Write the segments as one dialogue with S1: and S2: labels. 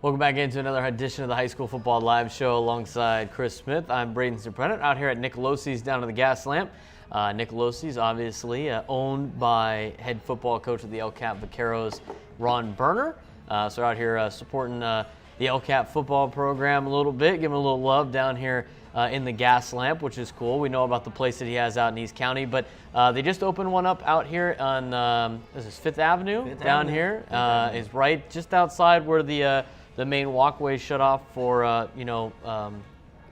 S1: Welcome back into another edition of the High School Football Live Show alongside Chris Smith. I'm Braden Surprenant out here at Nicolosi's down at the Gas Lamp. Nicolosi's obviously owned by head football coach of the LCAP Vaqueros, Ron Berner. So out here supporting the LCAP football program a little bit, giving a little love down here in the Gas Lamp, which is cool. We know about the place that he has out in East County, but they just opened one up out here on this is Fifth Avenue down here. It's right just outside where the main walkway shut off for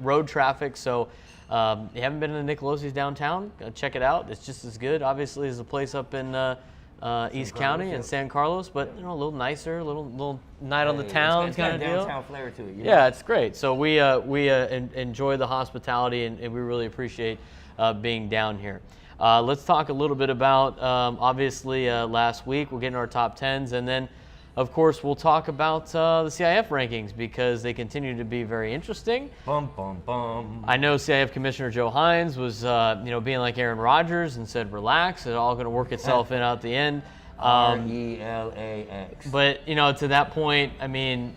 S1: road traffic. So you haven't been to Nicolosi's downtown, check it out. It's just as good, obviously, as the place up in East County and San Carlos, but a little nicer, a little night on the town kind of deal.
S2: Downtown flair to it.
S1: Yeah, it's great. So we enjoy the hospitality and we really appreciate being down here. Let's talk a little bit about obviously last week. We'll get into our top 10s, and then of course, we'll talk about the CIF rankings because they continue to be very interesting.
S2: Bum, bum, bum.
S1: I know CIF Commissioner Joe Hines was, being like Aaron Rodgers and said, relax, it's all going to work itself in at the end.
S2: RELAX.
S1: But, to that point, I mean,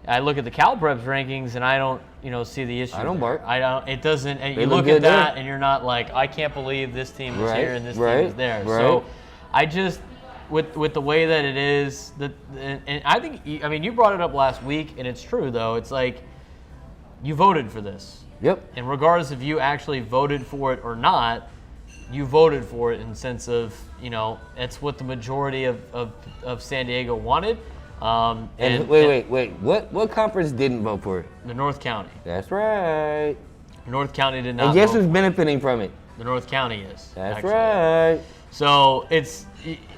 S1: I look at the Cal Preps rankings and I don't, see the issue.
S2: I don't bark.
S1: It doesn't, and you look at that and you're not like, I can't believe this team is here and this team is there.
S2: Right.
S1: So I just, with the way that it is, and I think, you brought it up last week, and it's true, though. It's like you voted for this.
S2: Yep.
S1: And regardless if you actually voted for it or not, you voted for it in the sense of, it's what the majority of San Diego wanted.
S2: And wait. What conference didn't vote for it?
S1: The North County.
S2: That's right.
S1: North County did not
S2: And guess
S1: vote.
S2: who's benefiting from it?
S1: The North County is.
S2: That's
S1: actually.
S2: right.
S1: So it's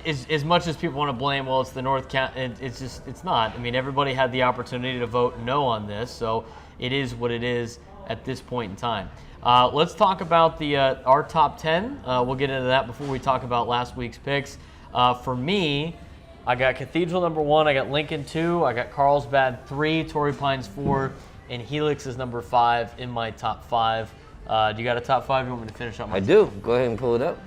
S1: as much as people want to blame, well, it's the North County. It's not. I mean, everybody had the opportunity to vote no on this, so it is what it is at this point in time. Let's talk about our top 10. We'll get into that before we talk about last week's picks. For me, I got Cathedral number 1, I got Lincoln 2, I got Carlsbad 3, Torrey Pines 4, and Helix is number 5 in my top 5. Do you got a top 5? You want me to finish up my
S2: I do. Go ahead and pull it up.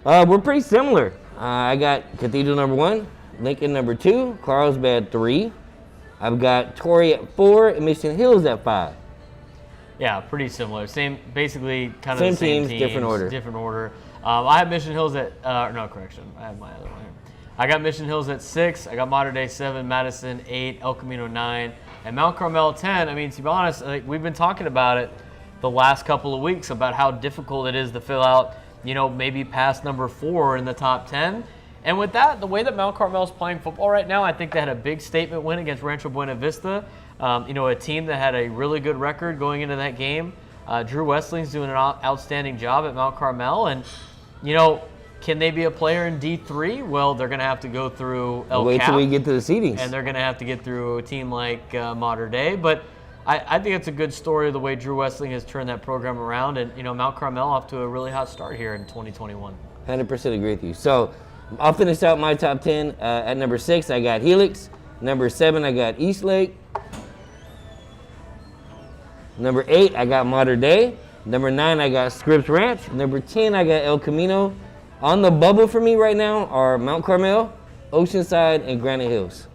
S2: We're pretty similar. I got Cathedral number 1, Lincoln number 2, Carlsbad 3. I've got Torrey at 4 and Mission Hills at 5.
S1: Yeah, pretty similar. Basically kind of
S2: Same
S1: the same
S2: teams, different order.
S1: Different order. I have Mission Hills at, no, correction. I have my other one here. I got Mission Hills at 6. I got Mater Dei 7, Madison 8, El Camino 9, and Mount Carmel 10. I mean, to be honest, we've been talking about it the last couple of weeks about how difficult it is to fill out, maybe past number 4 in the top 10. And with that, the way that Mount Carmel is playing football right now, I think they had a big statement win against Rancho Buena Vista, a team that had a really good record going into that game. Drew Wesling's doing an outstanding job at Mount Carmel. And, can they be a player in D3? Well, they're going to have to go through El Cap.
S2: Wait till we get to the seedings.
S1: And they're going to have to get through a team like Mater Dei. But I think it's a good story the way Drew Westling has turned that program around. And, Mount Carmel off to a really hot start here in 2021.
S2: 100% agree with you. So I'll finish out my top 10. At number 6, I got Helix. Number 7, I got Eastlake. Number 8, I got Mater Dei. Number 9, I got Scripps Ranch. Number 10, I got El Camino. On the bubble for me right now are Mount Carmel, Oceanside, and Granite Hills.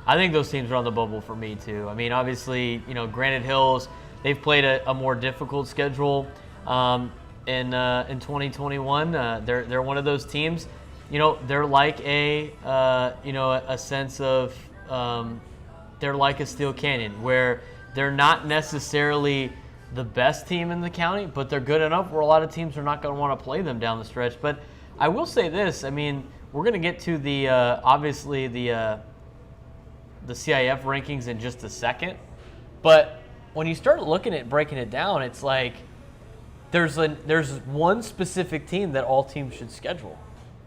S1: I think those teams are on the bubble for me too. I mean, obviously, Granite Hills, they've played a more difficult schedule in 2021. They're one of those teams. They're like a sense of they're like a Steel Canyon, where they're not necessarily the best team in the county, but they're good enough where a lot of teams are not going to want to play them down the stretch. But I will say this: I mean, we're going to get to the obviously the CIF rankings in just a second, but when you start looking at breaking it down, it's like there's one specific team that all teams should schedule,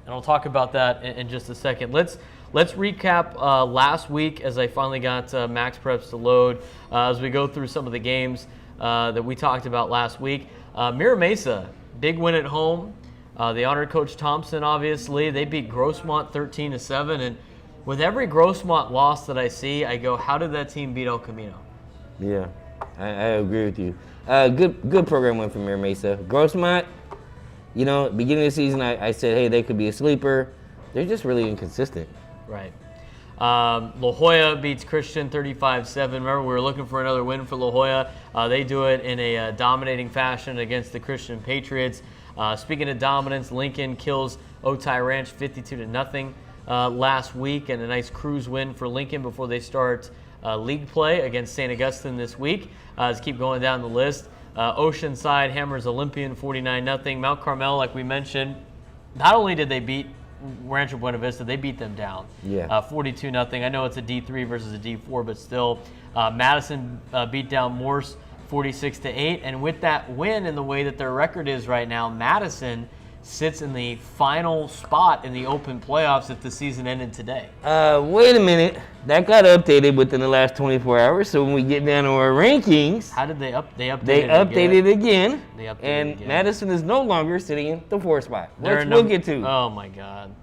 S1: and I'll talk about that in just a second. Let's recap last week as I finally got Max Preps to load as we go through some of the games that we talked about last week. Mira Mesa, big win at home. The honored Coach Thompson, obviously, they beat Grossmont 13-7, and with every Grossmont loss that I see, I go, how did that team beat El Camino?
S2: Yeah, I agree with you. Good program win from Mira Mesa. Grossmont, beginning of the season, I said, hey, they could be a sleeper. They're just really inconsistent.
S1: Right. La Jolla beats Christian 35-7. Remember, we were looking for another win for La Jolla. They do it in a dominating fashion against the Christian Patriots. Speaking of dominance, Lincoln kills Otay Ranch 52-0 last week, and a nice cruise win for Lincoln before they start league play against St. Augustine this week. Let's keep going down the list. Oceanside hammers Olympian 49-0. Mount Carmel, like we mentioned, not only did they beat Rancho Buena Vista, they beat them down. 42-0. I know it's a D3 versus a D4, but still. Madison beat down Morse 46-8. And with that win and the way that their record is right now, Madison sits in the final spot in the open playoffs if the season ended today.
S2: Wait a minute. That got updated within the last 24 hours. So when we get down to our rankings,
S1: How did they update
S2: it again.
S1: They updated
S2: And
S1: it again.
S2: Madison is no longer sitting in the 4th spot.
S1: They're
S2: We'll get to.
S1: Oh my God.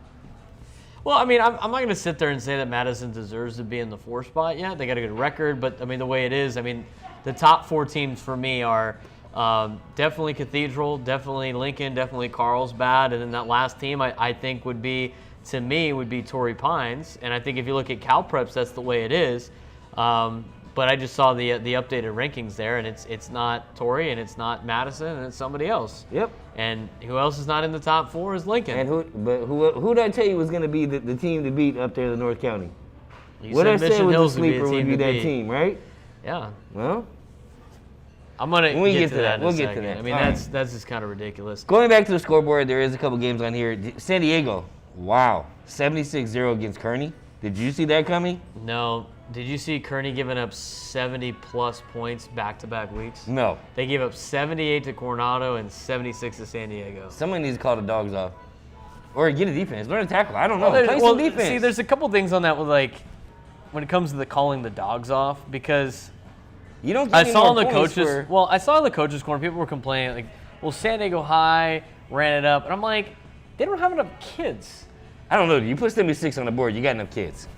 S1: Well, I mean, I'm not going to sit there and say that Madison deserves to be in the 4th spot yet. They got a good record, but I mean, the way it is, I mean, the top 4 teams for me are definitely Cathedral, definitely Lincoln, definitely Carlsbad, and then that last team I think would be Torrey Pines. And I think if you look at Cal Preps, that's the way it is. But I just saw the updated rankings there, and it's not Torrey, and it's not Madison, and it's somebody else.
S2: Yep.
S1: And who else is not in the top 4 is Lincoln.
S2: And who did I tell you was going to be the team to beat up there in North County?
S1: You
S2: What I
S1: said
S2: said
S1: Mission
S2: was
S1: Hills
S2: the
S1: would be
S2: sleeper
S1: a
S2: would
S1: team
S2: be
S1: to
S2: that
S1: beat.
S2: team, right?
S1: Yeah.
S2: Well,
S1: I'm gonna
S2: When we
S1: get to that.
S2: we'll
S1: in a
S2: get to
S1: second.
S2: that.
S1: I mean,
S2: All
S1: that's just kind of ridiculous.
S2: going back to the scoreboard, there is a couple games on here. San Diego, wow, 76-0 against Kearney. Did you see that coming?
S1: No. Did you see Kearney giving up 70-plus points back-to-back weeks?
S2: No.
S1: They gave up 78 to Coronado and 76 to San Diego.
S2: Somebody needs to call the dogs off. Or get a defense. Learn to tackle. I don't know.
S1: Well,
S2: Play some defense.
S1: see, there's a couple things on that with, like, when it comes to the calling the dogs off, because
S2: you don't get
S1: I
S2: any
S1: saw in
S2: more
S1: the
S2: points
S1: coaches.
S2: for-
S1: Well, I saw in the coaches' corner, people were complaining, like, well, San Diego High ran it up, and I'm like, they don't have enough kids.
S2: I don't know. You put 76 on the board, you got enough kids.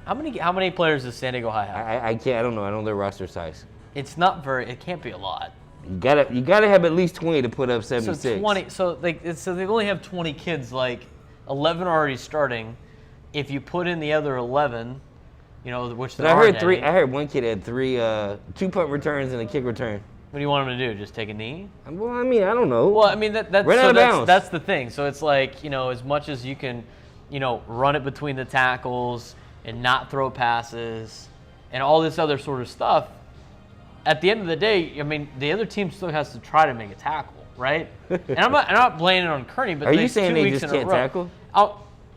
S1: How many players does San Diego High have?
S2: I can't. I don't know. I don't know their roster size.
S1: It's not very. It can't be a lot.
S2: You gotta have at least 20 to put up 76.
S1: So 20. So they only have 20 kids. Like 11 are already starting. If you put in the other 11, you know, which there
S2: I
S1: aren't
S2: heard three.
S1: any,
S2: I heard one kid had 2 punt returns and a kick return.
S1: what do you want them to do? Just take a knee?
S2: Well, I mean, I don't know.
S1: Well, I mean
S2: Run out of bounds.
S1: that's the thing. So it's like, you know, as much as you can, you know, run it between the tackles and not throw passes and all this other sort of stuff, at the end of the day, I mean, the other team still has to try to make a tackle, right? And I'm not blaming it on Kearney, but
S2: Are you saying
S1: 2
S2: they
S1: weeks
S2: just
S1: in a
S2: can't
S1: row-
S2: tackle?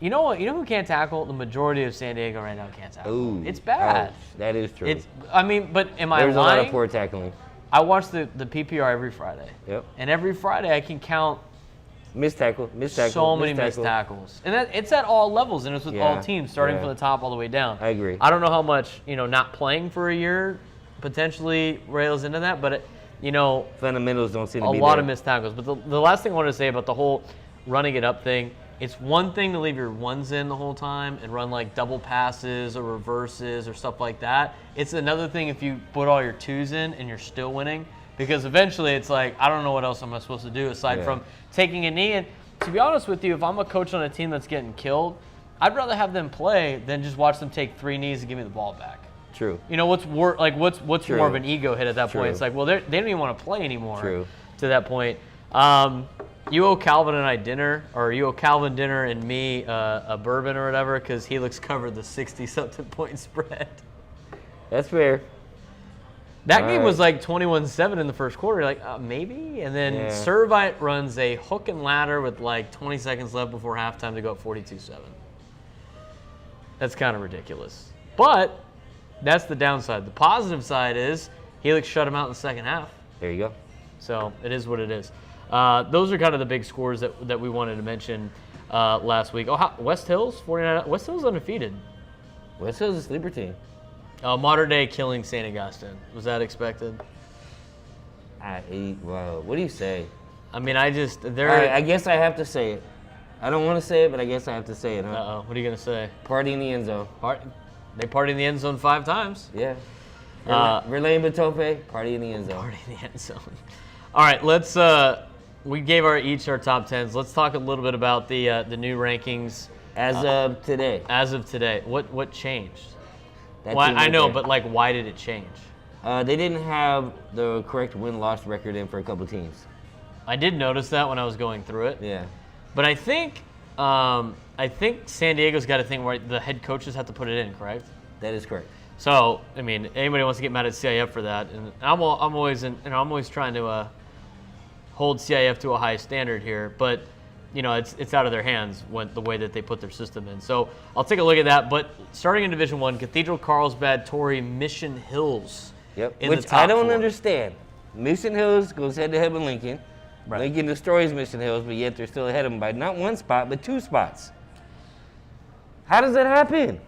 S1: You know what? You know who can't tackle? The majority of San Diego right now can't tackle.
S2: Ooh,
S1: It's bad.
S2: ouch. That is true.
S1: I mean, but am I
S2: There's a lot
S1: lying?
S2: of poor tackling.
S1: I watch the PPR every Friday.
S2: Yep.
S1: And every Friday I can count
S2: Missed tackle.
S1: so many missed tackles. And it's at all levels, and it's with all
S2: Yeah,
S1: teams, starting
S2: yeah.
S1: from the top all the way down.
S2: I agree.
S1: I don't know how much, you know, not playing for a year potentially rails into that, but, you know,
S2: Fundamentals don't seem to
S1: a
S2: be
S1: lot
S2: there.
S1: of missed tackles. But the last thing I want to say about the whole running it up thing, it's one thing to leave your ones in the whole time and run like double passes or reverses or stuff like that. It's another thing if you put all your 2s in and you're still winning, because eventually it's like, I don't know what else am I supposed to do aside
S2: Yeah.
S1: from taking a knee. And to be honest with you, if I'm a coach on a team that's getting killed, I'd rather have them play than just watch them take 3 knees and give me the ball back.
S2: True.
S1: You know, what's
S2: True.
S1: more of an ego hit at that
S2: True.
S1: point? It's like, well, they don't even want to play anymore.
S2: True.
S1: To that point. You owe Calvin and I dinner, or you owe Calvin dinner and me a bourbon or whatever, because Helix covered the 60-something point spread.
S2: That's fair.
S1: That
S2: All
S1: game
S2: right.
S1: was like 21-7 in the first quarter. Like, maybe? And then
S2: Yeah.
S1: Servite runs a hook and ladder with like 20 seconds left before halftime to go up 42-7. That's kind of ridiculous. But that's the downside. The positive side is Helix shut him out in the second half.
S2: There you go.
S1: So it is what it is. Those are kind of the big scores that we wanted to mention last week. Oh, West Hills, 49. West Hills undefeated.
S2: West Hills is a sleeper team.
S1: Modern day killing St. Augustine. Was that expected?
S2: Wow. What do you say?
S1: I mean,
S2: All right, I guess I have to say it. I don't want to say it, but I guess I have to say it, huh?
S1: Uh-oh. What are you going to say?
S2: Party in the end zone.
S1: They partied in the end zone 5 times.
S2: Yeah.
S1: Uh,
S2: Relay Batope, party in the end zone.
S1: Party in the end zone. All right, we gave each our top 10s. Let's talk a little bit about the new rankings
S2: As of today.
S1: As of today. What changed?
S2: That
S1: Well,
S2: team
S1: I
S2: right
S1: know,
S2: there.
S1: but like, why did it change?
S2: They didn't have the correct win-loss record in for a couple teams.
S1: I did notice that when I was going through it.
S2: Yeah.
S1: But I think San Diego's got a thing where the head coaches have to put it in, correct?
S2: That is correct.
S1: So, I mean, anybody wants to get mad at CIF for that, and I'm always trying to hold CIF to a high standard here, but it's out of their hands the way that they put their system in. So I'll take a look at that. But starting in Division I, Cathedral, Carlsbad, Torrey, Mission Hills.
S2: Yep.
S1: In
S2: Which
S1: the top
S2: I don't
S1: 4.
S2: understand. Mission Hills goes head-to-head with Lincoln.
S1: Right.
S2: Lincoln destroys Mission Hills, but yet they're still ahead of them by not 1 spot, but 2 spots. How does that happen?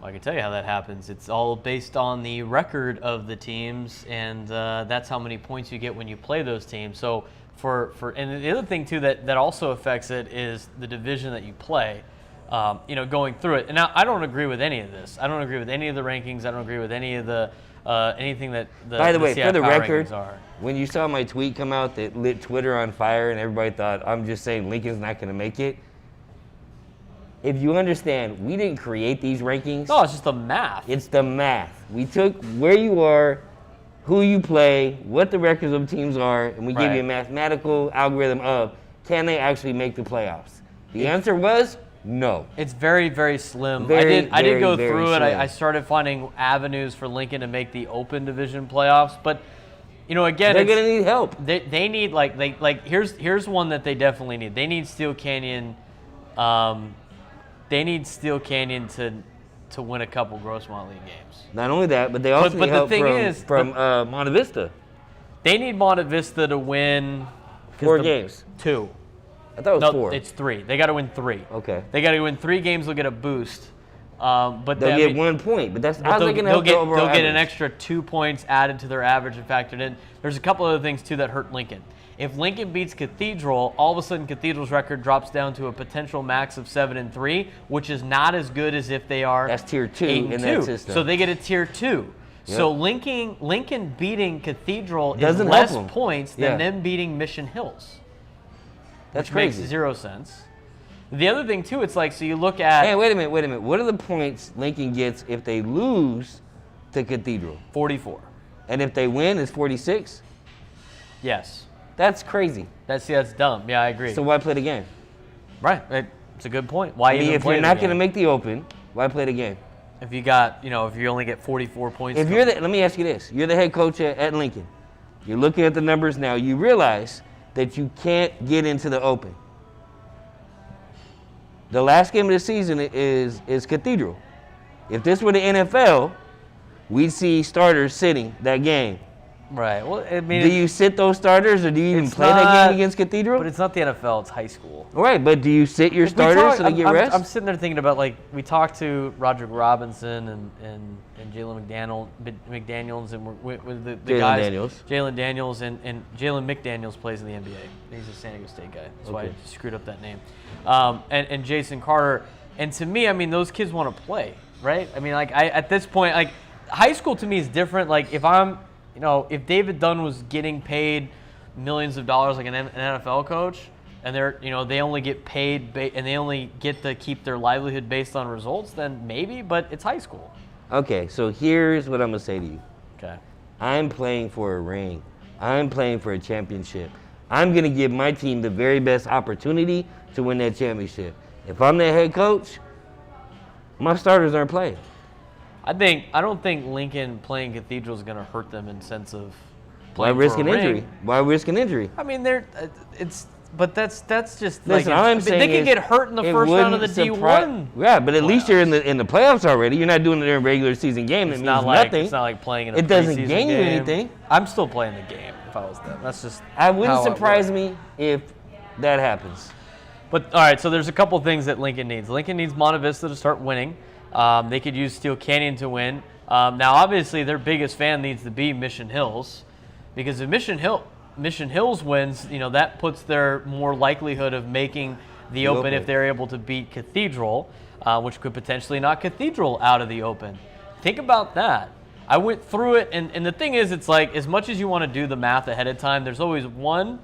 S1: I can tell you how that happens. It's all based on the record of the teams, and that's how many points you get when you play those teams. So and the other thing too that also affects it is the division that you play. Going through it. And now I don't agree with any of this. I don't agree with any of the rankings. I don't agree with any of the anything that the
S2: By the way,
S1: CI
S2: for the
S1: power
S2: record,
S1: rankings are.
S2: when you saw my tweet come out that lit Twitter on fire and everybody thought I'm just saying Lincoln's not going to make it, if you understand, we didn't create these rankings.
S1: No, it's just the math.
S2: It's the math. We took where you are, who you play, what the records of teams are, and we give you a mathematical algorithm of can they actually make the playoffs. The answer was no.
S1: It's very, very slim.
S2: Very,
S1: I did go
S2: very,
S1: through
S2: very
S1: it.
S2: slim.
S1: I started finding avenues for Lincoln to make the open division playoffs, but again,
S2: They're going to need help.
S1: They need here's one that they definitely need. They need Steel Canyon. They need Steel Canyon to win a couple Grossmont League games.
S2: Not only that, but they also need help from Monte Vista.
S1: They need Monte Vista to win
S2: 4 games.
S1: 2.
S2: I thought it was
S1: No,
S2: 4.
S1: it's 3. They got to win 3.
S2: Okay.
S1: They got to win 3 games. They'll get a boost. But
S2: they'll get 1 point, but that's how's
S1: they'll,
S2: they going to help
S1: get,
S2: the overall
S1: they'll get an
S2: average?
S1: extra 2 points added to their average and factored in. There's a couple other things too that hurt Lincoln. If Lincoln beats Cathedral, all of a sudden Cathedral's record drops down to a potential max of 7-3, which is not as good as if they are.
S2: That's tier 2
S1: 8-2.
S2: in that system.
S1: So they get a tier 2.
S2: Yep.
S1: So Lincoln beating Cathedral
S2: Doesn't
S1: is
S2: help
S1: less
S2: them.
S1: points than them beating Mission Hills.
S2: That's
S1: which
S2: crazy.
S1: makes 0 sense. The other thing too, it's like so you look at.
S2: Hey, wait a minute. What are the points Lincoln gets if they lose to Cathedral?
S1: 44.
S2: And if they win, it's 46?
S1: Yes.
S2: That's crazy.
S1: That's dumb. Yeah, I agree.
S2: So why play the game?
S1: Right. It's a good point. Why even
S2: If
S1: play
S2: you're
S1: the
S2: not
S1: game?
S2: going to make the open, why play the game?
S1: If you got, if you only get 44 points.
S2: If you're let me ask you this. You're the head coach at Lincoln. You're looking at the numbers now. You realize that you can't get into the open. The last game of the season is Cathedral. If this were the NFL, we'd see starters sitting that game.
S1: Right. Well, I mean,
S2: Do you sit those starters, or do you even
S1: it's
S2: play that
S1: not-
S2: game against Cathedral?
S1: but it's not the NFL. It's high school.
S2: All right, but do you sit your starters so they get rest?
S1: I'm sitting there thinking about we talked to Roderick Robinson and Jalen McDaniels and we're with the
S2: Jalen
S1: guys.
S2: Daniels.
S1: Jalen Daniels and Jalen McDaniels plays in the NBA. He's a San Diego State guy. That's why I
S2: Okay.
S1: screwed up that name. And Jason Carter. And to me, I mean, those kids want to play, right? I mean, at this point, high school to me is different. If I'm, if David Dunn was getting paid millions of dollars like an NFL coach, and they only get paid and they only get to keep their livelihood based on results, then maybe. But it's high school.
S2: Okay, so here's what I'm going to say to you.
S1: Okay.
S2: I'm playing for a ring. I'm playing for a championship. I'm going to give my team the very best opportunity to win that championship. If I'm the head coach, my starters aren't playing.
S1: I don't think Lincoln playing Cathedral is going to hurt them in sense of
S2: Why
S1: playing
S2: risk
S1: for
S2: an
S1: a
S2: injury?
S1: ring.
S2: Why risk an injury?
S1: I mean, but that's just
S2: Listen, all I'm saying
S1: they could
S2: is
S1: get hurt in the
S2: it
S1: first round of the
S2: wouldn't
S1: D1.
S2: Yeah, but at least you're in the playoffs already. You're not doing it in a regular season game. That
S1: It's
S2: means
S1: not like
S2: nothing.
S1: it's not like playing in a
S2: It doesn't
S1: preseason
S2: gain you
S1: game.
S2: anything.
S1: I'm still playing the game if I was them. That's just
S2: I wouldn't
S1: how it
S2: surprise
S1: works.
S2: me if that happens.
S1: But all right, so there's a couple things that Lincoln needs. Lincoln needs Monte Vista to start winning. They could use Steel Canyon to win. Now, obviously, their biggest fan needs to be Mission Hills, because if Mission Hills wins, that puts their more likelihood of making the open if they're able to beat Cathedral, which could potentially knock Cathedral out of the open. Think about that. I went through it, and the thing is, it's like as much as you want to do the math ahead of time, there's always one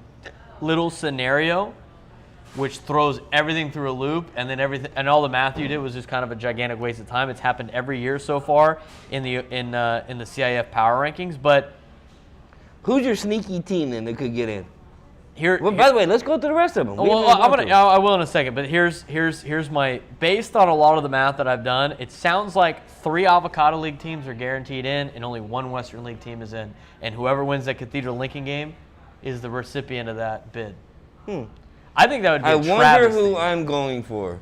S1: little scenario which throws everything through a loop, and then everything and all the math you did was just kind of a gigantic waste of time. It's happened every year so far in the CIF power rankings. But
S2: who's your sneaky team then that could get in?
S1: Well,
S2: by the way, let's go through the rest of them.
S1: Well, I will in a second, but here's my, based on a lot of the math that I've done, it sounds like 3 Avocado League teams are guaranteed in, and only 1 Western League team is in, and whoever wins that Cathedral Lincoln game is the recipient of that bid. I think that would be a travesty.
S2: I wonder who I'm going for.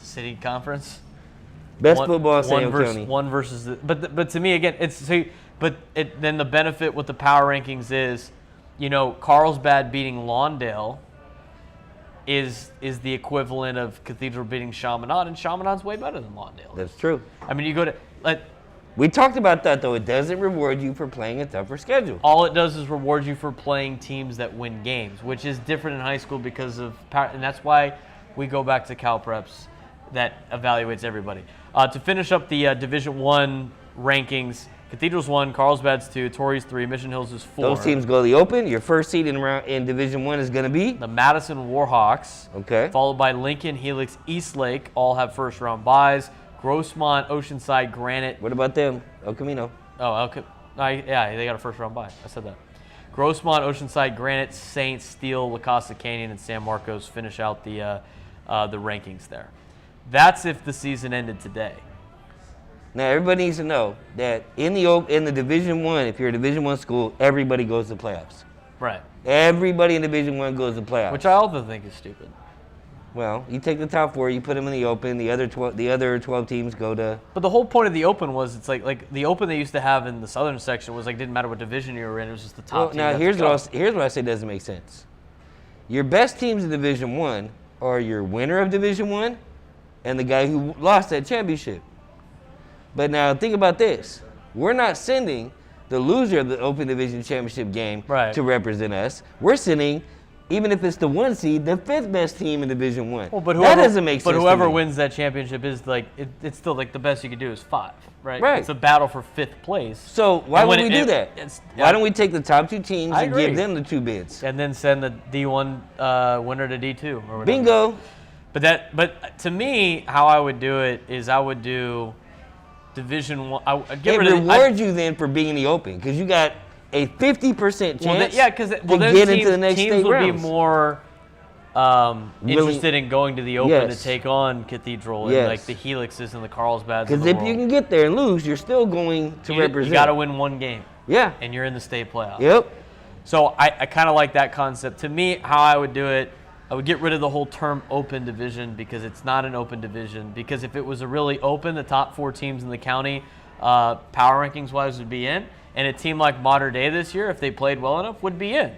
S1: City Conference.
S2: Best football in San County.
S1: One versus the, but to me again, then the benefit with the power rankings is, you know, Carlsbad beating Lawndale is the equivalent of Cathedral beating Chaminade, and Chaminade's way better than Lawndale.
S2: That's true.
S1: I mean, you go to
S2: we talked about that, though. It doesn't reward you for playing a tougher schedule.
S1: All it does is reward you for playing teams that win games, which is different in high school because of power, and that's why we go back to Cal Preps that evaluates everybody. To finish up the Division I rankings, Cathedral's 1, Carlsbad's 2, Torrey's 3, Mission Hills is 4.
S2: Those teams go to the Open. Your first seed in Division I is going to be?
S1: The Madison Warhawks.
S2: Okay.
S1: Followed by Lincoln, Helix, Eastlake, all have first-round byes. Grossmont, Oceanside, Granite.
S2: What about them? El Camino.
S1: Oh, yeah, they got a first-round bye. I said that. Grossmont, Oceanside, Granite, Saints, Steel, La Costa Canyon, and San Marcos finish out the rankings there. That's if the season ended today.
S2: Now, everybody needs to know that in the Division I, if you're a Division I school, everybody goes to playoffs.
S1: Right.
S2: Everybody in Division I goes to playoffs.
S1: Which I also think is stupid.
S2: Well, you take the top 4, you put them in the Open. The other 12 teams go to.
S1: But the whole point of the Open was it's like the Open they used to have in the southern section was like didn't matter what division you were in. It was just the top.
S2: Well, now here's what I say doesn't make sense. Your best teams in Division I are your winner of Division I and the guy who lost that championship. But now think about this: we're not sending the loser of the Open Division Championship game to represent us. We're sending, even if it's the 1 seed, the 5th best team in Division I.
S1: Well, but
S2: that doesn't make sense.
S1: But whoever wins that championship is like it's still like the best you could do is 5, right?
S2: Right.
S1: It's a battle for 5th place.
S2: So why would we do that? Why don't we take the top 2 teams and give them the 2 bids?
S1: And then send the D1 winner to D2 or whatever.
S2: Bingo.
S1: But to me, how I would do it is I would do Division I.
S2: It rewards you then for being in the Open because you got a 50% chance to get into the next state rounds.
S1: Teams would be more interested in going to the Open to take on Cathedral and like the Helixes and the Carlsbads.
S2: Because if you can get there and lose, you're still going to represent.
S1: You got to win 1 game.
S2: Yeah.
S1: And you're in the state playoff.
S2: Yep.
S1: So I kind of like that concept. To me, how I would do it, I would get rid of the whole term open division because it's not an open division. Because if it was a really open, the top 4 teams in the county, power rankings-wise, would be in. And a team like Mater Dei this year, if they played well enough, would be in.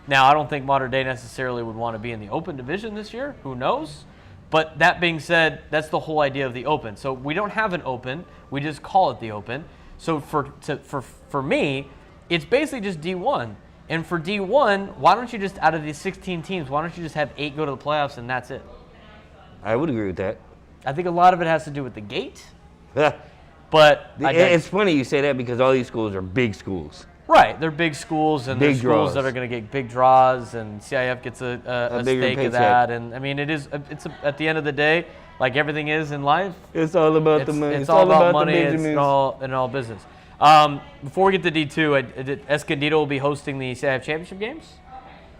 S1: Now, I don't think Mater Dei necessarily would want to be in the open division this year. Who knows? But that being said, that's the whole idea of the open. So we don't have an open. We just call it the open. So for me, it's basically just D1. And for D1, why don't you just, out of these 16 teams, why don't you just have 8 go to the playoffs and that's it?
S2: I would agree with that.
S1: I think a lot of it has to do with the gate. But
S2: it's funny you say that because all these schools are big schools.
S1: Right, they're big schools, and they're schools that are going to get big draws, and CIF gets a stake of that. And I mean, it's at the end of the day, like everything is in life.
S2: It's all about the money.
S1: It's all about money. It's all business. Before we get to D2, Escondido will be hosting the CIF Championship games.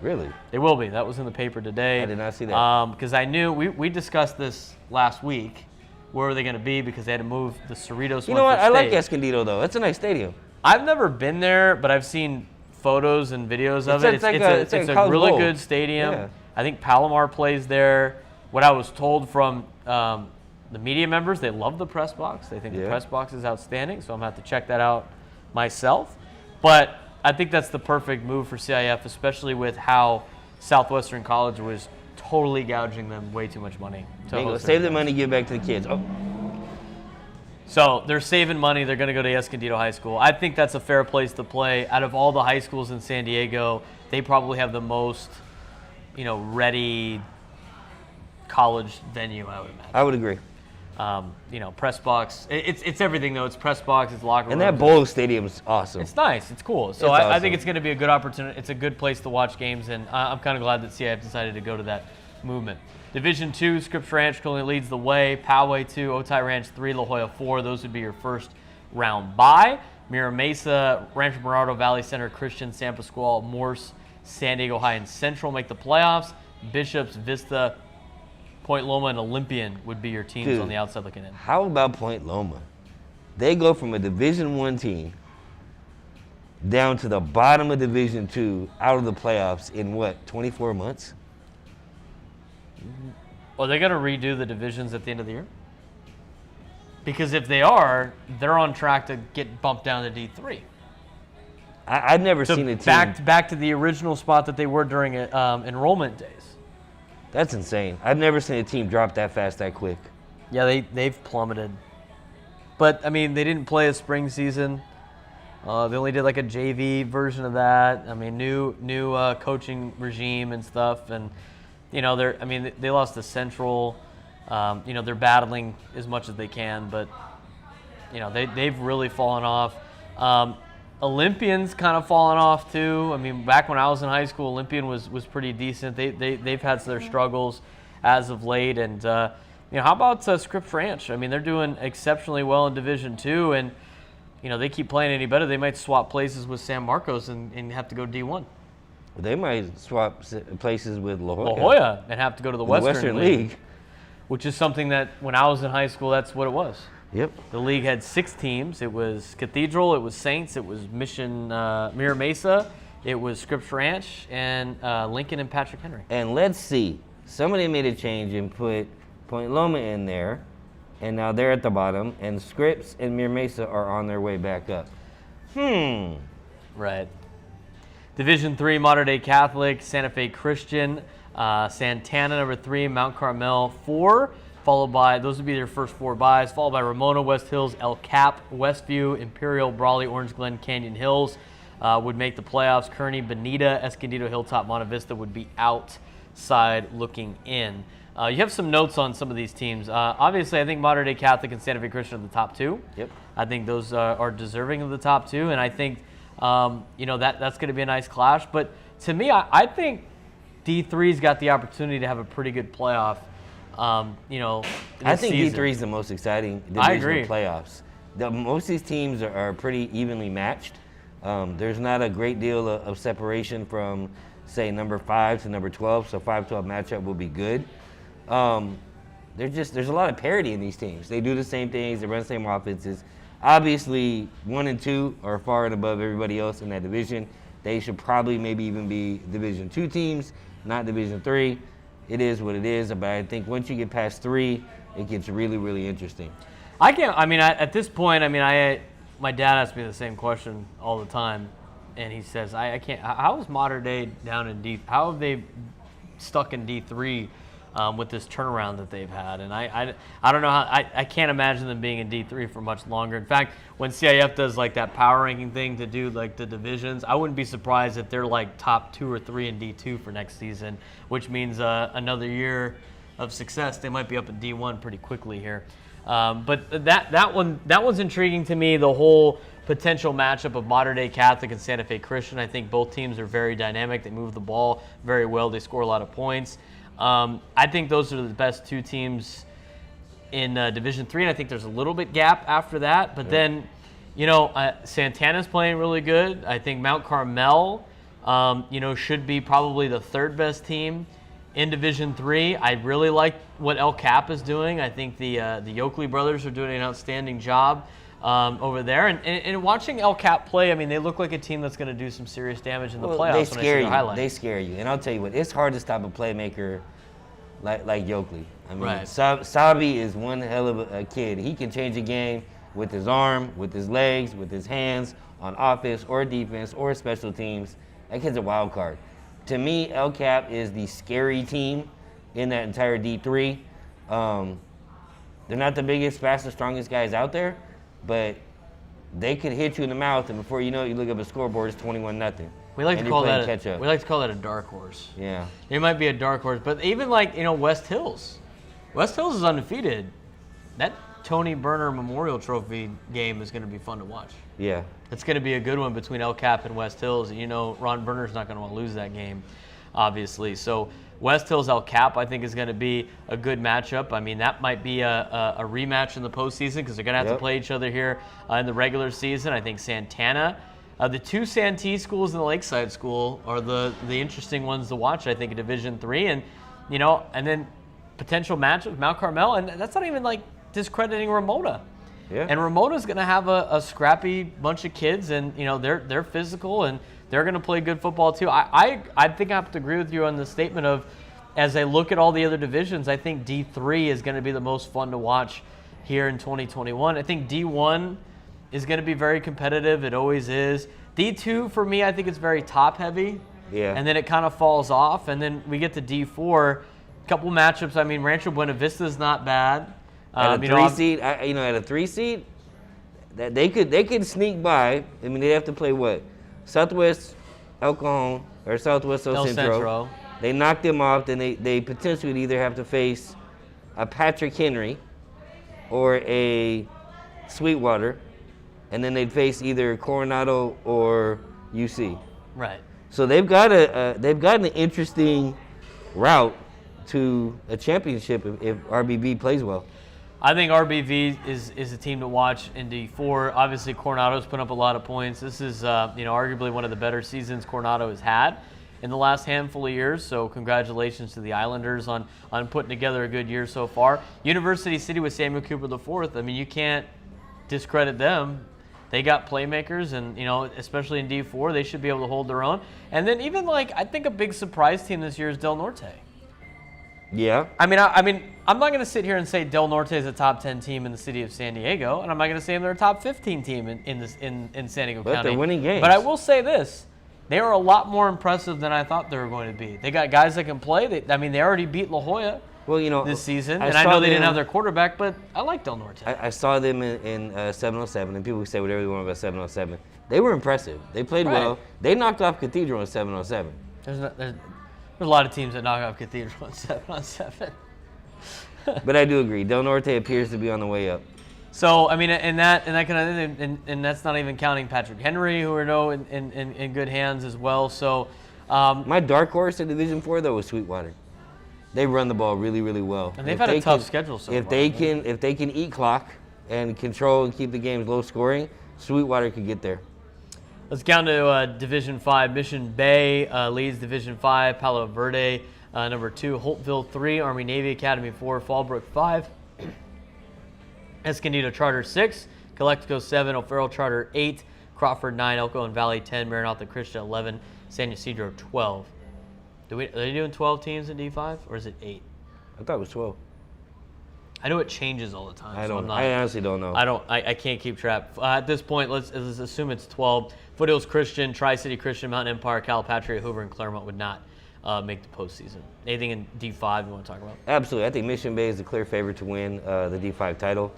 S2: Really?
S1: They will be. That was in the paper today.
S2: I did not see that.
S1: Because I knew we discussed this last week. Where are they going to be? Because they had to move the Cerritos.
S2: You know what? I like Escondido though. It's a nice stadium.
S1: I've never been there, but I've seen photos and videos of it. It's a really good stadium. Yeah. I think Palomar plays there. What I was told from the media members, they love the press box. They think the press box is outstanding, so I'm going to have to check that out myself. But I think that's the perfect move for CIF, especially with how Southwestern College was totally gouging them way too much money.
S2: Save the money, give back to the kids. Oh.
S1: So they're saving money. They're going to go to Escondido High School. I think that's a fair place to play. Out of all the high schools in San Diego, they probably have the most, ready college venue, I would imagine.
S2: I would agree.
S1: press box. It's everything though. It's press box. It's locker room.
S2: And that bowl stadium's awesome.
S1: It's nice. It's cool. So I think it's going to be a good opportunity. It's a good place to watch games, and I'm kind of glad that CIF decided to go to that movement. Division 2, Scripps Ranch currently leads the way. Poway 2, Otay Ranch 3, La Jolla 4. Those would be your first round bye. Mira Mesa, Rancho Bernardo, Valley Center, Christian, San Pasqual, Morse, San Diego High, and Central make the playoffs. Bishops, Vista, Point Loma, and Olympian would be your teams on the outside looking in.
S2: How about Point Loma? They go from a Division 1 team down to the bottom of Division 2 out of the playoffs in what, 24 months?
S1: Well, they got to redo the divisions at the end of the year? Because if they are, they're on track to get bumped down to D3.
S2: I've never seen a team.
S1: Back to the original spot that they were during enrollment days.
S2: That's insane. I've never seen a team drop that fast, that quick.
S1: Yeah, they've plummeted. But, I mean, they didn't play a spring season. They only did like a JV version of that. I mean, new coaching regime and stuff. And, they lost to Central. They're battling as much as they can, but, they've really fallen off. Olympian's kind of fallen off too. I mean, back when I was in high school, Olympian was pretty decent. They've had their struggles as of late. And, how about Scripps Ranch? I mean, they're doing exceptionally well in Division 2, and, they keep playing any better. They might swap places with San Marcos and have to go D1.
S2: They might swap places with La Jolla.
S1: La Jolla and have to go to the Western League. Which is something that when I was in high school, that's what it was.
S2: Yep.
S1: The league had 6 teams. It was Cathedral, it was Saints, it was Mission Mira Mesa, it was Scripps Ranch, and Lincoln and Patrick Henry.
S2: And let's see. Somebody made a change and put Point Loma in there, and now they're at the bottom, and Scripps and Mira Mesa are on their way back up.
S1: Right. Division 3, Mater Dei Catholic, Santa Fe Christian, Santana, number 3, Mount Carmel, 4, followed by, those would be their first 4 byes, followed by Ramona, West Hills, El Cap, Westview, Imperial, Brawley, Orange Glen, Canyon Hills would make the playoffs. Kearney, Bonita, Escondido, Hilltop, Monte Vista would be outside looking in. You have some notes on some of these teams. Obviously, I think Mater Dei Catholic and Santa Fe Christian are the top 2.
S2: Yep.
S1: I think those are deserving of the top 2, and I think that's going to be a nice clash. But to me, I think D3's got the opportunity to have a pretty good playoff. I think
S2: D3 is the most exciting division of playoffs. Most of these teams are pretty evenly matched. There's not a great deal of separation from, say, number 5 to number 12, so 5-12 matchup will be good. There's a lot of parity in these teams. They do the same things, they run the same offenses. Obviously, 1 and 2 are far and above everybody else in that division. They should probably maybe even be Division 2 teams, not Division 3. It is what it is, but I think once you get past 3, it gets really, really interesting.
S1: At this point, my dad asks me the same question all the time, and he says, I can't, how is Mater Dei down in D, how have they stuck in D3 with this turnaround that they've had? And I don't know how, I can't imagine them being in D3 for much longer. In fact, when CIF does like that power ranking thing to do like the divisions, I wouldn't be surprised if they're like top 2 or 3 in D2 for next season, which means another year of success. They might be up in D1 pretty quickly here. But that one's intriguing to me, the whole potential matchup of Mater Dei Catholic and Santa Fe Christian. I think both teams are very dynamic. They move the ball very well. They score a lot of points. I think those are the best 2 teams in Division 3, and I think there's a little bit gap after that. But then, Santana's playing really good. I think Mount Carmel, should be probably the 3rd best team in Division 3. I really like what El Cap is doing. I think the Yoakley brothers are doing an outstanding job over there. And watching El Cap play, they look like a team that's going to do some serious damage in the playoffs.
S2: They scare you. They scare you. And I'll tell you what, it's hard to stop a playmaker like Yoakley.
S1: Right.
S2: Sabi is one hell of a kid. He can change a game with his arm, with his legs, with his hands, on offense or defense or special teams. That kid's a wild card. To me, El Cap is the scary team in that entire D3. They're not the biggest, fastest, strongest guys out there, but they could hit you in the mouth, and before you know it, you look up a scoreboard, it's 21-0.
S1: We like to call that a dark horse.
S2: Yeah.
S1: It might be a dark horse, but even West Hills. West Hills is undefeated that Tony Burner Memorial Trophy game is going to be fun to watch.
S2: Yeah.
S1: It's going to be a good one between El Cap and West Hills. And, Ron Burner's not going to want to lose that game, obviously. So West Hills El Cap, I think, is going to be a good matchup. I mean, that might be a rematch in the postseason because they're going to have to play each other here in the regular season. I think Santana. The two Santee schools and the Lakeside School are the interesting ones to watch, I think, in Division III. And, and then potential match with Mount Carmel. And that's not even, discrediting Ramona.
S2: Yeah.
S1: And Ramona's going to have a scrappy bunch of kids, and, they're physical, and they're going to play good football, too. I think I have to agree with you on the statement of, as I look at all the other divisions, I think D3 is going to be the most fun to watch here in 2021. I think D1 is going to be very competitive. It always is. D2, for me, I think it's very top-heavy.
S2: Yeah.
S1: And then it kind of falls off. And then we get to D4, a couple matchups. I mean, Rancho Buena Vista is not bad.
S2: At a 3 seed, that they could sneak by. I mean, they have to play what? Southwest El Cajon or Southwest El Centro. They knock them off, then they potentially would either have to face a Patrick Henry or a Sweetwater, and then they'd face either Coronado or UC.
S1: Right.
S2: So they've got an interesting route to a championship if RBV plays well.
S1: I think RBV is a team to watch in D4. Obviously, Coronado's put up a lot of points. This is arguably one of the better seasons Coronado has had in the last handful of years. So congratulations to the Islanders on putting together a good year so far. University City with Samuel Cooper IV. I mean, you can't discredit them. They got playmakers, and especially in D4, they should be able to hold their own. And then even I think a big surprise team this year is Del Norte.
S2: Yeah.
S1: I mean, I'm not going to sit here and say Del Norte is a top 10 team in the city of San Diego, and I'm not going to say they're a top 15 team in San Diego County.
S2: But they're winning games.
S1: But I will say this: they are a lot more impressive than I thought they were going to be. They got guys that can play. They already beat La Jolla this season, and I know they didn't have their quarterback, but I like Del Norte.
S2: I saw them in 707, and people say whatever they want about 707. They were impressive. They played well. They knocked off Cathedral in 707.
S1: There's a lot of teams that knock off Cathedral in 7-on-7.
S2: But I do agree. Del Norte appears to be on the way up.
S1: So, I mean, and that kind of, and that's not even counting Patrick Henry, who are in good hands as well. So,
S2: my dark horse in Division 4 though was Sweetwater. They run the ball really, really well.
S1: And they've had a tough schedule so far.
S2: If they can eat clock and control and keep the games low scoring, Sweetwater could get there.
S1: Let's count to Division 5. Mission Bay leads Division 5. Palo Verde, number 2. Holtville 3. Army-Navy Academy 4. Fallbrook 5. Escondido Charter 6. Calexico 7. O'Farrell Charter 8. Crawford 9. Elko and Valley 10. Maranatha Christian 11. San Ysidro 12. Are they doing 12 teams in D5, or is it 8?
S2: I thought it was 12.
S1: I know it changes all the time.
S2: I honestly don't know.
S1: I can't keep track. At this point, let's assume it's 12. Foothills Christian, Tri-City Christian, Mountain Empire, Calipatria, Hoover, and Claremont would not make the postseason. Anything in D5 you want to talk about?
S2: Absolutely. I think Mission Bay is the clear favorite to win the D5 title.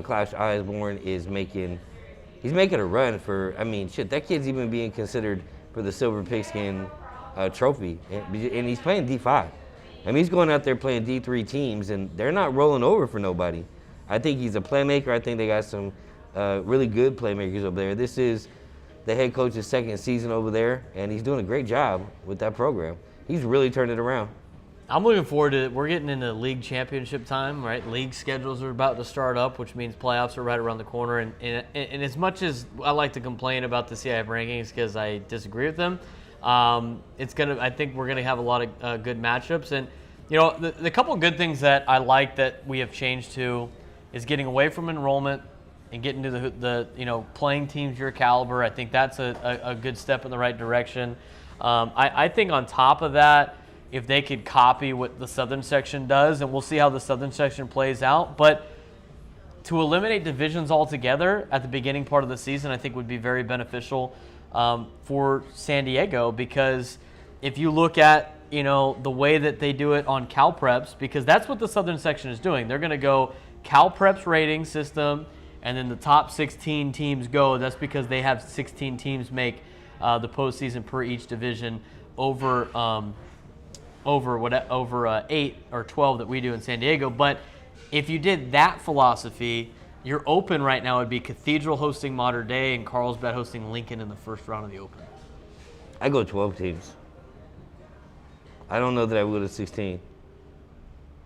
S2: Klaus Osborne is making a run for. I mean, shit, that kid's even being considered for the Silver Pigskin trophy, and he's playing D5. I mean, he's going out there playing D3 teams, and they're not rolling over for nobody. I think he's a playmaker. I think they got some really good playmakers over there. This is the head coach's second season over there, and he's doing a great job with that program. He's really turned it around.
S1: I'm looking forward to it. We're getting into league championship time, right? League schedules are about to start up, which means playoffs are right around the corner. And as much as I like to complain about the CIF rankings because I disagree with them, I think we're gonna have a lot of good matchups. And the couple of good things that I like that we have changed to is getting away from enrollment and getting to the playing teams your caliber. I think that's a good step in the right direction. I think on top of that, if they could copy what the Southern section does, and we'll see how the Southern section plays out, but to eliminate divisions altogether at the beginning part of the season, I think would be very beneficial for San Diego, because if you look at the way that they do it on CalPreps, because that's what the Southern section is doing. They're going to go CalPreps rating system, and then the top 16 teams go. That's because they have 16 teams make the postseason per each division over 8 or 12 that we do in San Diego. But if you did that philosophy, your Open right now would be Cathedral hosting Mater Dei and Carlsbad hosting Lincoln in the first round of the Open.
S2: I go 12 teams. I don't know that I would have 16.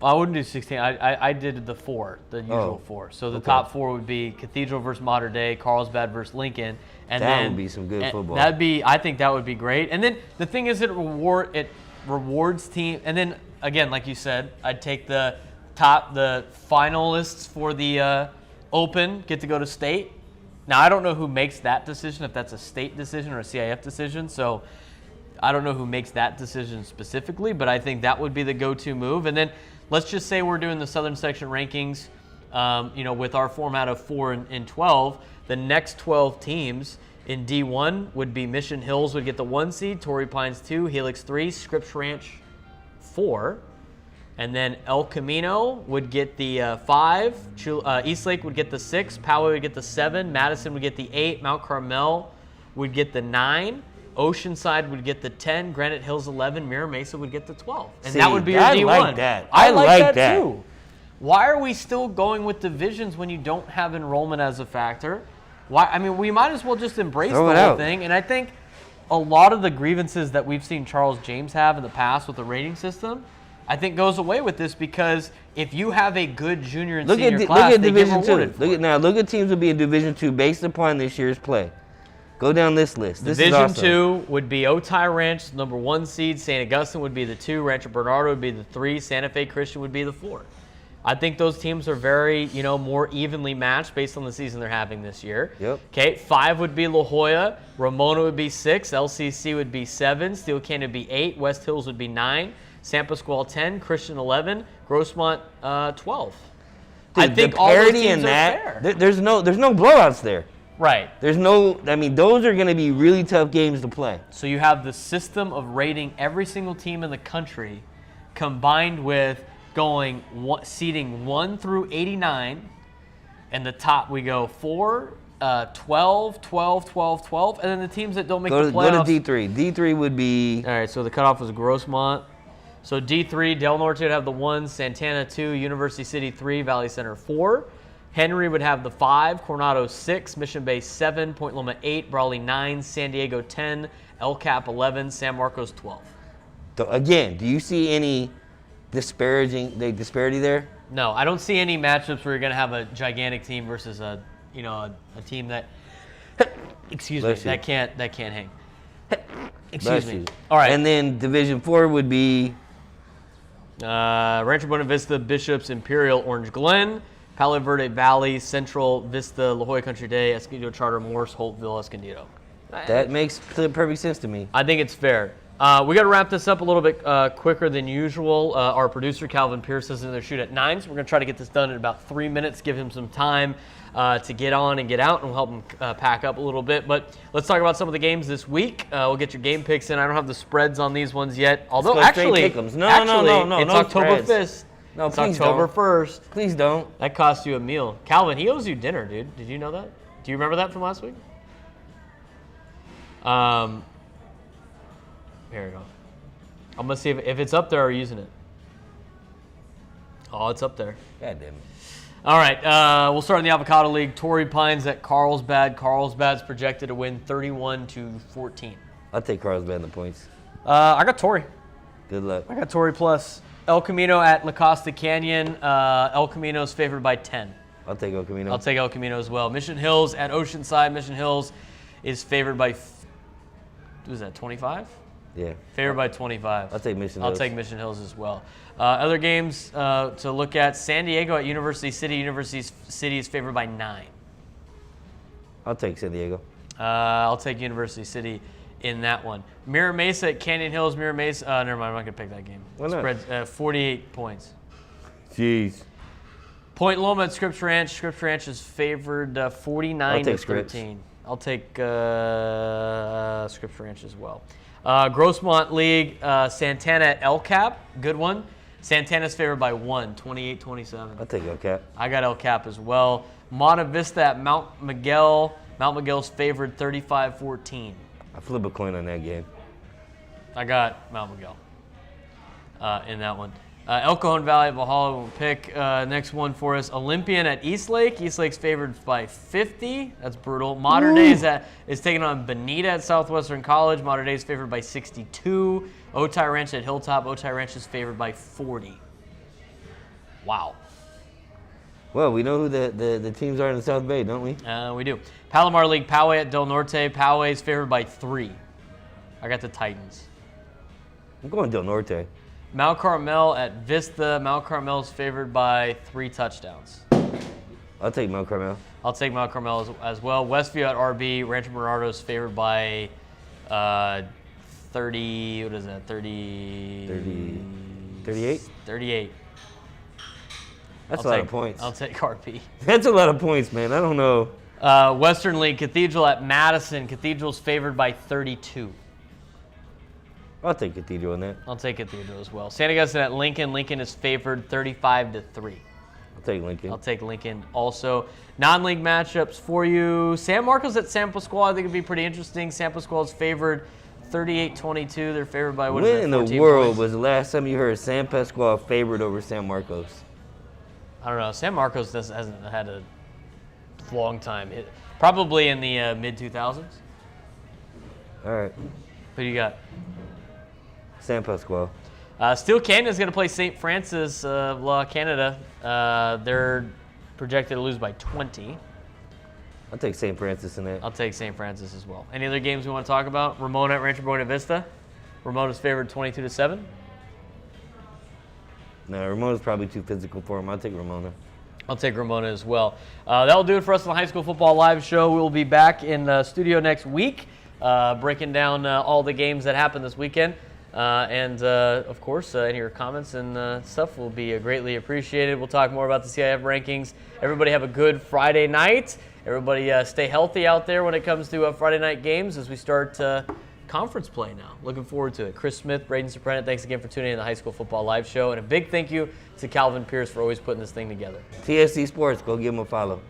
S1: I wouldn't do 16. I did the 4, the usual 4. So the top 4 would be Cathedral versus Mater Dei, Carlsbad versus Lincoln, and
S2: that would be some good football.
S1: I think that would be great. And then the thing is, it rewards team. And then again, like you said, I'd take the finalists for the Open get to go to state. Now I don't know who makes that decision, if that's a state decision or a CIF decision. So I don't know who makes that decision specifically, but I think that would be the go-to move. And then let's just say we're doing the Southern Section rankings, with our format of 4 and 12. The next 12 teams in D1 would be Mission Hills would get the 1 seed, Torrey Pines 2, Helix 3, Scripps Ranch 4. And then El Camino would get the 5, Eastlake would get the 6, Poway would get the 7, Madison would get the 8, Mount Carmel would get the 9, Oceanside would get the 10, Granite Hills 11, Mira Mesa would get the 12. And that would be your D1.
S2: I like that.
S1: I like that too. Why are we still going with divisions when you don't have enrollment as a factor? Why? I mean, we might as well just embrace the whole thing. And I think a lot of the grievances that we've seen Charles James have in the past with the rating system, I think goes away with this, because if you have a good junior and senior class, they get rewarded for it.
S2: Look at teams will be in Division II based upon this year's play. Go down this list.
S1: Division II would be Otay Ranch, number 1 seed. St. Augustine would be the 2. Rancho Bernardo would be the 3. Santa Fe Christian would be the 4. I think those teams are very, more evenly matched based on the season they're having this year.
S2: Yep.
S1: Okay, 5 would be La Jolla. Ramona would be 6. LCC would be 7. Steel Canyon would be 8. West Hills would be 9. San Pasqual 10. Christian 11. Grossmont 12.
S2: Dude,
S1: I think
S2: the
S1: all those
S2: parity
S1: teams
S2: in
S1: are
S2: that,
S1: fair.
S2: there's no blowouts there.
S1: Right.
S2: Those are going to be really tough games to play.
S1: So you have the system of rating every single team in the country combined with seeding 1 through 89, and the top we go 4, 12, 12, 12, 12, and then the teams that don't make the playoffs.
S2: Go to D3. D3 would be...
S1: All right, so the cutoff was Grossmont. So D3, Del Norte would have the 1, Santana 2, University City 3, Valley Center 4. Henry would have the 5, Coronado 6, Mission Bay 7, Point Loma 8, Brawley 9, San Diego 10, El Cap 11, San Marcos 12.
S2: So again, do you see any disparity there?
S1: No, I don't see any matchups where you're going to have a gigantic team versus a team that that can't hang. Excuse me. All right.
S2: And then Division 4 would be
S1: Rancho Buena Vista, Bishops, Imperial, Orange Glen, Palo Verde Valley, Central, Vista, La Jolla Country Day, Escondido Charter, Morse, Holtville, Escondido.
S2: That makes perfect sense to me.
S1: I think it's fair. We got to wrap this up a little bit quicker than usual. Our producer, Calvin Pierce, is in their shoot at 9, so we're going to try to get this done in about 3 minutes, give him some time to get on and get out, and we'll help him pack up a little bit. But let's talk about some of the games this week. We'll get your game picks in. I don't have the spreads on these ones yet, although actually,
S2: it's
S1: October 5th.
S2: No,
S1: it's
S2: please
S1: October
S2: don't.
S1: 1st.
S2: Please don't.
S1: That cost you a meal. Calvin, he owes you dinner, dude. Did you know that? Do you remember that from last week? Here we go. I'm going to see if it's up there or using it. Oh, it's up there.
S2: God damn it.
S1: All right, we'll start in the Avocado League. Torrey Pines at Carlsbad. Carlsbad's projected to win 31-14.
S2: I'll take Carlsbad in the points.
S1: I got Torrey.
S2: Good luck.
S1: I got Torrey plus. El Camino at La Costa Canyon. El Camino's favored by 10.
S2: I'll take El Camino.
S1: I'll take El Camino as well. Mission Hills at Oceanside. Mission Hills is favored by, what is that, 25?
S2: Yeah.
S1: Favored by 25.
S2: I'll take Mission
S1: I'll
S2: Hills.
S1: take Mission Hills as well. Other games to look at. San Diego at University City. University City is favored by 9.
S2: I'll take San Diego.
S1: I'll take University City in that one. Mira Mesa at Canyon Hills. Mira Mesa. Never mind. I'm not going to pick that game.
S2: Why not?
S1: Spreads 48 points.
S2: Jeez.
S1: Point Loma at Scripps Ranch. Scripps Ranch is favored 49-13. I'll take Scripps Ranch as well. Grossmont League, Santana at El Cap. Good one. Santana's favored by 1, 28-27.
S2: I'll take El Cap.
S1: I got El Cap as well. Monta Vista at Mount Miguel. Mount Miguel's favored 35-14.
S2: I flip a coin on that game.
S1: I got Mount Miguel in that one. El Cajon Valley at Valhalla will pick. Next one for us, Olympian at Eastlake. Eastlake's favored by 50. That's brutal. Modern Day is taking on Bonita at Southwestern College. Modern Day is favored by 62. Otay Ranch at Hilltop. Otay Ranch is favored by 40. Wow.
S2: Well, we know who the teams are in the South Bay, don't we?
S1: We do. Palomar League, Poway at Del Norte. Poway is favored by 3. I got the Titans.
S2: I'm going Del Norte.
S1: Mount Carmel at Vista. Mount Carmel is favored by 3 touchdowns.
S2: I'll take Mount Carmel.
S1: I'll take Mount Carmel as well. Westview at RB. Rancho Bernardo is favored by 30. What is that?
S2: 38?
S1: 38.
S2: That's a lot of points.
S1: I'll take RB.
S2: That's a lot of points, man. I don't know.
S1: Western League, Cathedral at Madison. Cathedral's favored by 32.
S2: I'll take Cathedral in that.
S1: I'll take Cathedral as well. St. Augustine at Lincoln. Lincoln is favored 35-3.
S2: I'll take Lincoln.
S1: I'll take Lincoln also. Non-league matchups for you. San Marcos at San Pasqual. I think it'd be pretty interesting. San Pasqual is favored 38-22. They're favored by,
S2: when in the world was the last time you heard San Pasqual favored over San Marcos?
S1: I don't know. San Marcos hasn't had a long time. Probably in the mid-2000s.
S2: All right.
S1: Who do you got?
S2: San Pasqual.
S1: Steel Canyon is going to play St. Francis of Canada. They're projected to lose by 20.
S2: I'll take St. Francis in that.
S1: I'll take St. Francis as well. Any other games we want to talk about? Ramona at Rancho Buena Vista. Ramona's favored 22-7.
S2: No, Ramona's probably too physical for him. I'll take Ramona.
S1: I'll take Ramona as well. That'll do it for us on the High School Football Live Show. We'll be back in the studio next week, breaking down all the games that happened this weekend. Of course, any of your comments and stuff will be greatly appreciated. We'll talk more about the CIF rankings. Everybody have a good Friday night. Everybody stay healthy out there when it comes to Friday night games as we start conference play now. Looking forward to it. Chris Smith, Braden Surprenant, thanks again for tuning in to the High School Football Live Show. And a big thank you to Calvin Pierce for always putting this thing together.
S2: TSC Sports, go give him a follow.